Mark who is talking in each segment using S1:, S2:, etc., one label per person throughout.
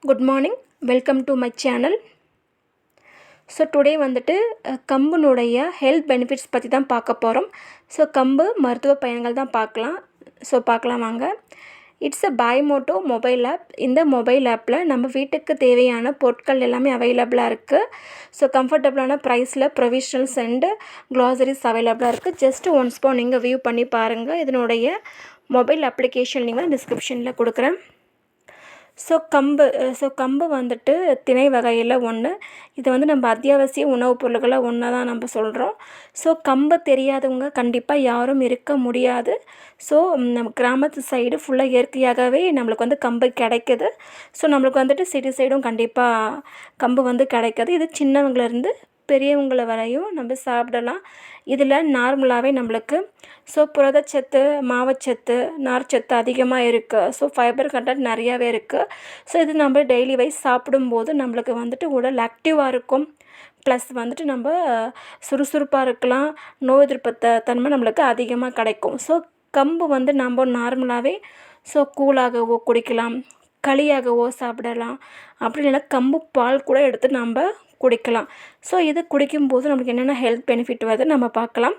S1: Good morning, welcome to my channel. So today வந்துட்டு கம்புனுடைய health benefits பற்றி தான் பார்க்க போகிறோம். ஸோ கம்பு மருத்துவ பயன்கள் தான் பார்க்கலாம் வாங்க. It's a Bymoto mobile app. இந்த மொபைல் ஆப்பில் நம்ம வீட்டுக்கு தேவையான பொருட்கள் எல்லாமே அவைலபிளாக இருக்குது. ஸோ கம்ஃபர்டபுளான ப்ரைஸில் ப்ரொவிஷனல்ஸ் அண்டு க்ளாசரிஸ் அவைலபிளாக இருக்குது. ஜஸ்ட் ஒன்ஸ் நீங்கள் வியூ பண்ணி பாருங்கள். இதனுடைய மொபைல் அப்ளிகேஷன் நீங்கள் டிஸ்கிரிப்ஷனில் கொடுக்குறேன். ஸோ கம்பு வந்துட்டு திணை வகையில் ஒன்று. இது வந்து நம்ம அத்தியாவசிய உணவுப் பொருள்களில் ஒன்றா தான் நம்ம சொல்கிறோம். ஸோ கம்பு தெரியாதவங்க கண்டிப்பாக யாரும் இருக்க முடியாது. ஸோ நம்ம கிராமத்து சைடு ஃபுல்லாக இயற்கையாகவே நம்மளுக்கு வந்து கம்பு கிடைக்குது. ஸோ நம்மளுக்கு வந்துட்டு சிட்டி சைடும் கண்டிப்பாக கம்பு வந்து கிடைக்குது. இது சின்னவங்கலேருந்து பெரியவங்களை வரையும் நம்ம சாப்பிடலாம். இதில் நார்மலாகவே நம்மளுக்கு புரதச்சத்து, மாவுச்சத்து, நார்ச்சத்து அதிகமாக இருக்குது. ஃபைபர் கண்டென்ட் நிறையாவே இருக்குது. இது நம்ம டெய்லி வைஸ் சாப்பிடும்போது நம்மளுக்கு வந்துட்டு உடல் ஆக்டிவாக இருக்கும். ப்ளஸ் வந்துட்டு நம்ம சுறுசுறுப்பாக இருக்கலாம். நோய் எதிர்ப்பு தன்மை நம்மளுக்கு அதிகமாக கிடைக்கும். கம்பு வந்து நம்ம நார்மலாகவே கூழாகவோ குடிக்கலாம், களியாகவோ சாப்பிடலாம். அப்படி இல்லைன்னா கம்பு பால் கூட எடுத்து நம்ம குடிக்கலாம். இது குடிக்கும்போது நம்மளுக்கு என்னென்ன ஹெல்த் பெனிஃபிட் வருது நம்ம பார்க்கலாம்.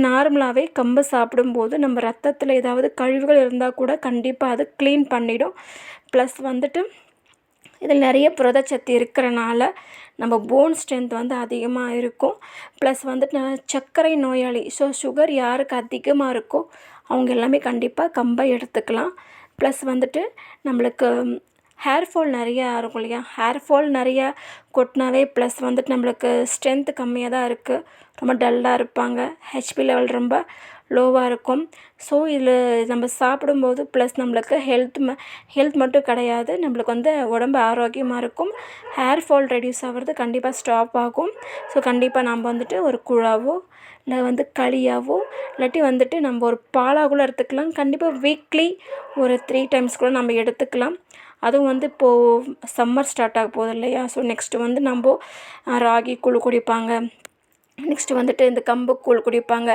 S1: நார்மலாகவே கம்பு சாப்பிடும்போது நம்ம ரத்தத்தில் ஏதாவது கழிவுகள் இருந்தால் கூட கண்டிப்பாக அது க்ளீன் பண்ணிடும். ப்ளஸ் வந்துட்டு இதில் நிறைய புரதச்சத்து இருக்கிறனால நம்ம போன் ஸ்ட்ரென்த் வந்து அதிகமாக இருக்கும். ப்ளஸ் வந்துட்டு சர்க்கரை நோயாளி, சுகர் யாருக்கு அதிகமாக இருக்கோ அவங்க எல்லாமே கண்டிப்பாக கம்பை எடுத்துக்கலாம். ப்ளஸ் வந்துட்டு நம்மளுக்கு ஹேர் ஃபால் நிறையா இருக்கும் இல்லையா, ஹேர் ஃபால் நிறையா கொட்டினாவே ப்ளஸ் வந்துட்டு நம்மளுக்கு ஸ்ட்ரென்த்து கம்மியாக தான் இருக்குது, ரொம்ப டல்லாக இருப்பாங்க, ஹெச்பி லெவல் ரொம்ப லோவாக இருக்கும். இதில் நம்ம சாப்பிடும்போது ப்ளஸ் நம்மளுக்கு ஹெல்த் மட்டும் கிடையாது, நம்மளுக்கு வந்து உடம்பு ஆரோக்கியமாக இருக்கும். ஹேர் ஃபால் ரெடியூஸ் ஆகிறது கண்டிப்பாக ஸ்டாப் ஆகும். கண்டிப்பாக நம்ம வந்துட்டு ஒரு கூழாவோ இல்லை வந்து களியாவோ இல்லாட்டி வந்துட்டு நம்ம ஒரு பாலாக கூட எடுத்துக்கலாம். கண்டிப்பாக வீக்லி ஒரு 3 டைம்ஸ் கூட நம்ம எடுத்துக்கலாம். அதுவும் வந்து இப்போது சம்மர் ஸ்டார்ட் ஆக போகுது இல்லையா. நெக்ஸ்ட்டு வந்து நம்ம ராகி கூழ் குடிப்பாங்க, நெக்ஸ்ட்டு வந்துட்டு இந்த கம்பு கூழ் குடிப்பாங்க.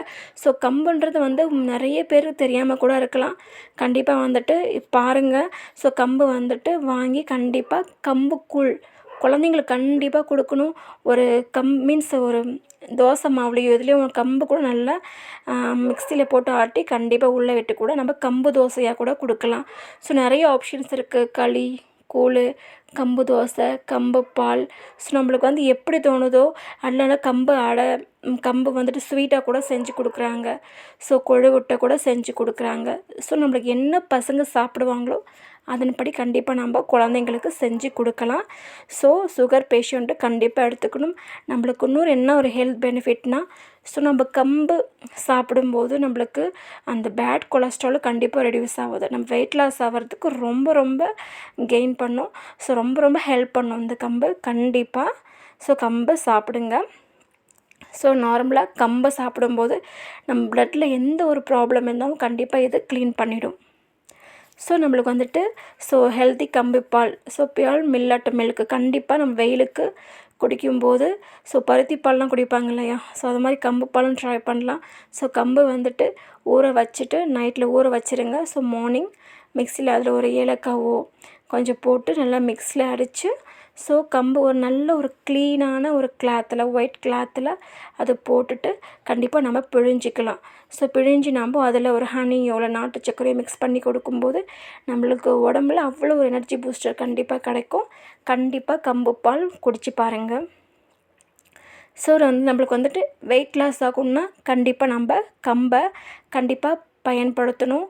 S1: கம்புன்றது வந்து நிறைய பேர் தெரியாமல் கூட இருக்கலாம். கண்டிப்பாக வந்துட்டு பாருங்கள். கம்பு வந்துட்டு வாங்கி கண்டிப்பாக கம்பு கூழ் குழந்தைங்களுக்கு கண்டிப்பாக கொடுக்கணும். ஒரு ஒரு தோசை மாவுலையோ இதுலேயும் கம்பு கூட நல்லா மிக்சியில் போட்டு ஆட்டி கண்டிப்பாக உள்ளே விட்டு கூட நம்ம கம்பு தோசையாக கூட கொடுக்கலாம். நிறைய ஆப்ஷன்ஸ் இருக்குது. களி, கூழ், கம்பு தோசை, கம்பு பால். நம்மளுக்கு வந்து எப்படி தோணுதோ அல்லனா கம்பு அடை, கம்பு வந்துட்டு ஸ்வீட்டாக கூட செஞ்சு கொடுக்குறாங்க. கொழுக்கட்டை கூட செஞ்சு கொடுக்குறாங்க. நம்மளுக்கு என்ன பசங்க சாப்பிடுவாங்களோ அதன்படி கண்டிப்பாக நம்ம குழந்தைங்களுக்கு செஞ்சு கொடுக்கலாம். சுகர் பேஷண்ட்டு கண்டிப்பாக எடுத்துக்கணும். நம்மளுக்கு இன்னொரு என்ன ஒரு ஹெல்த் பெனிஃபிட்னால் நம்ம கம்பு சாப்பிடும்போது நம்மளுக்கு அந்த பேட் கொலஸ்ட்ராலும் கண்டிப்பாக ரெடியூஸ் ஆகுது. நம்ம வெயிட் லாஸ் ஆகிறதுக்கு ரொம்ப ரொம்ப கெயின் பண்ணும். ரொம்ப ஹெல்ப் பண்ணும் இந்த கம்பு கண்டிப்பாக. கம்பு சாப்பிடுங்க. நார்மலாக கம்பை சாப்பிடும்போது நம்ம ப்ளட்டில் எந்த ஒரு ப்ராப்ளம் இருந்தாலும் கண்டிப்பாக இது க்ளீன் பண்ணிடும். நம்மளுக்கு வந்துட்டு ஹெல்த்தி கம்பு பால், பியூர் மில்லட் மில்க்கு கண்டிப்பாக நம்ம வெயிலுக்கு குடிக்கும்போது பருத்தி பால்லாம் குடிப்பாங்க இல்லையா, அது மாதிரி கம்பு பாலும் ட்ரை பண்ணலாம். கம்பு வந்துட்டு ஊற வச்சுட்டு நைட்டில் ஊற வச்சுருங்க. மார்னிங் மிக்சியில் அதில் ஒரு ஏலக்காவோ கொஞ்சம் போட்டு நல்லா மிக்ஸியில் அடித்து கம்பு ஒரு நல்ல ஒரு க்ளீனான ஒரு கிளாத்தில், ஒயிட் கிளாத்தில் அதை போட்டுட்டு கண்டிப்பாக நம்ம பிழிஞ்சிக்கலாம். பிழிஞ்சு நம்ம அதில் ஒரு ஹனியோ இல்லை நாட்டு சர்க்கரையோ மிக்ஸ் பண்ணி கொடுக்கும்போது நம்மளுக்கு உடம்புல அவ்வளோ ஒரு எனர்ஜி பூஸ்டர் கண்டிப்பாக கிடைக்கும். கண்டிப்பாக கம்பு பால் குடிச்சு பாருங்கள். வந்து நம்மளுக்கு வந்துட்டு வெயிட் லாஸ் ஆகும்னா கண்டிப்பாக நம்ம கம்பை கண்டிப்பாக பயன்படுத்தணும்.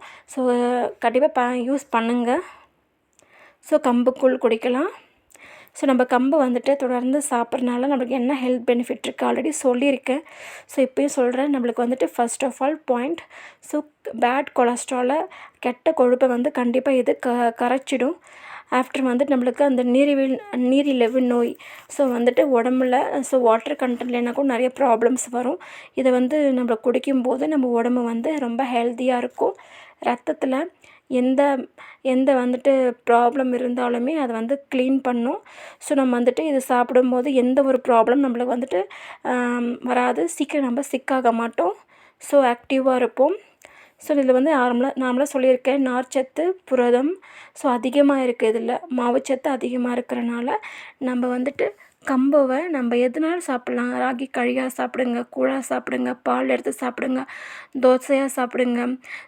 S1: கண்டிப்பாக யூஸ் பண்ணுங்கள். கம்பு கூழ் குடிக்கலாம். நம்ம கம்பு வந்துட்டு தொடர்ந்து சாப்பிட்றனால நம்மளுக்கு என்ன ஹெல்த் பெனிஃபிட் இருக்குது ஆல்ரெடி சொல்லியிருக்கேன். இப்போயும் சொல்கிறேன். நம்மளுக்கு வந்துட்டு first of all point, bad கொலஸ்ட்ராலை, கெட்ட கொழுப்பை வந்து கண்டிப்பாக இது கரைச்சிடும். ஆஃப்டர் வந்துட்டு நம்மளுக்கு அந்த நீரிழிவு நோய் வந்துட்டு உடம்புல வாட்டர் கண்டென்ட் இல்லைனா கூட நிறைய ப்ராப்ளம்ஸ் வரும். இதை வந்து நம்ம குடிக்கும்போது நம்ம உடம்பு வந்து ரொம்ப ஹெல்த்தியாக இருக்கும். ரத்தத்தில் எந்த வந்துட்டு ப்ராப்ளம் இருந்தாலுமே அதை வந்து க்ளீன் பண்ணும். நம்ம வந்துட்டு இது சாப்பிடும்போது எந்த ஒரு ப்ராப்ளம் நம்மளுக்கு வந்துட்டு வராது. சீக்கிரம் நம்ம சிக்காக மாட்டோம். ஆக்டிவாக இருப்போம். ஸோ இதில் வந்து நார்மலாக சொல்லியிருக்கேன், நார்ச்சத்து, புரதம் ஸோ அதிகமாக இருக்குது. இதில் மாவுச்சத்து அதிகமாக இருக்கிறனால நம்ம வந்துட்டு கம்புவை நம்ம எதுனாலும் சாப்பிட்லாம். ராகி களியாக சாப்பிடுங்க, கூழாக சாப்பிடுங்க, பால் எடுத்து சாப்பிடுங்க, தோசையாக சாப்பிடுங்க,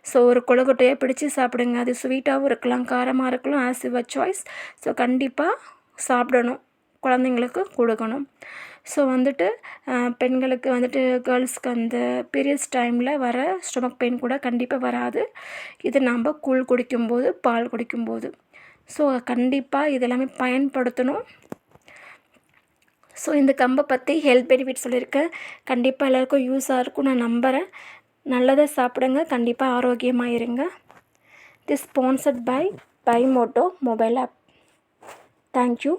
S1: ஸோ ஒரு கொழுக்கட்டையாக பிடிச்சி சாப்பிடுங்க. அது ஸ்வீட்டாகவும் இருக்கலாம், காரமாக இருக்கலாம், ஆஸ் யுவர் சாய்ஸ். ஸோ கண்டிப்பாக சாப்பிடணும், குழந்தைங்களுக்கு கொடுக்கணும். ஸோ வந்துட்டு பெண்களுக்கு வந்துட்டு கேர்ள்ஸ்க்கு அந்த பீரியட்ஸ் டைமில் வர ஸ்டொமக் பெயின் கூட கண்டிப்பாக வராது, இது நம்ம கூழ் குடிக்கும்போது, பால் குடிக்கும்போது. ஸோ கண்டிப்பாக இதெல்லாமே பயன்படுத்தணும். ஸோ இந்த கம்பை பற்றி ஹெல்த் பெனிஃபிட் சொல்லியிருக்கேன், கண்டிப்பாக எல்லாேருக்கும் யூஸாக இருக்கும் நான் நம்புகிறேன். நல்லதை சாப்பிடுங்க, கண்டிப்பாக ஆரோக்கியமாக இருங்க. This sponsored by Bymoto mobile app. Thank you.